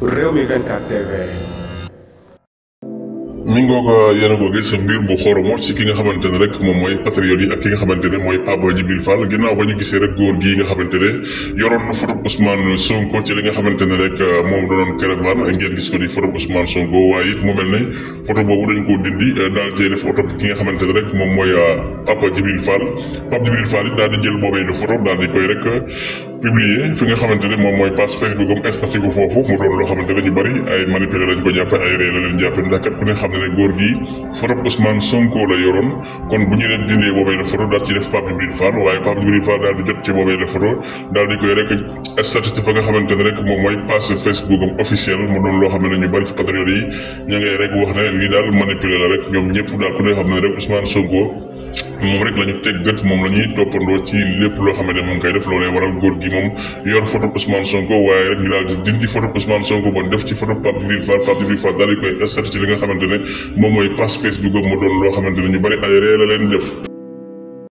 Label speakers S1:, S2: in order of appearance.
S1: Rewmi 24 TV.
S2: mi ngoog yéen a ko gis mbir bu xoromo ci ki nga xamante ne rek moom mooy patriote yi ak ki nga xamante ne mooy Pape Djibril Fall ginnaaw ba ñu gisee rek góor gii nga xamante ne yoroon na photo Ousmane Sonko ci li nga xamante ne rek moom doonoon caravane ngeen gis ko di photo Ousmane Sonko waaye it mu mel ne photo boobu dañ koo dindi daal di def photo ki nga xamante ne rek moom mooy Pape Djibril Fall it daal di jël boobee de photo daal di koy rek publier fi nga xamante ne moom mooy page Facebook am statut ko foofu mu doon loo xamante ne ñu bëri ay manipulé lañ ko jàppe ay ree la leen jàppe ndax kat ku ne xam ne góor gi photo Ousmane Sonko la yoroon kon bu ñu leen dindee boobee de photo daal ci def Pape Djibril Fall waaye Pape Djibril Fall daal di jot ci boobee de photo daal di koy rek statut fa nga xamante ne rek moom mooy page Facebook am officiel mu doon loo xam ne ñu bëri ci patriote yi ñu ngay rek wax ne lii daal manipulé la rek ñoom ñëpp daal ku ne xam ne rek Ousmane Sonko moom rek la ñu teg gët moom la ñuy toppandoo ci lépp loo xam ne moom koy def loolee waral góor gi moom yor photo Ousmane Sonko waaye rek ñu daal di dindi photo Ousmane Sonko bon def ci photo Pape Djibril Fall daal di koy statut ci li nga xamante ne moom mooy page Facebook mu doon loo xamante ne ñu bëri ay ree la leen def.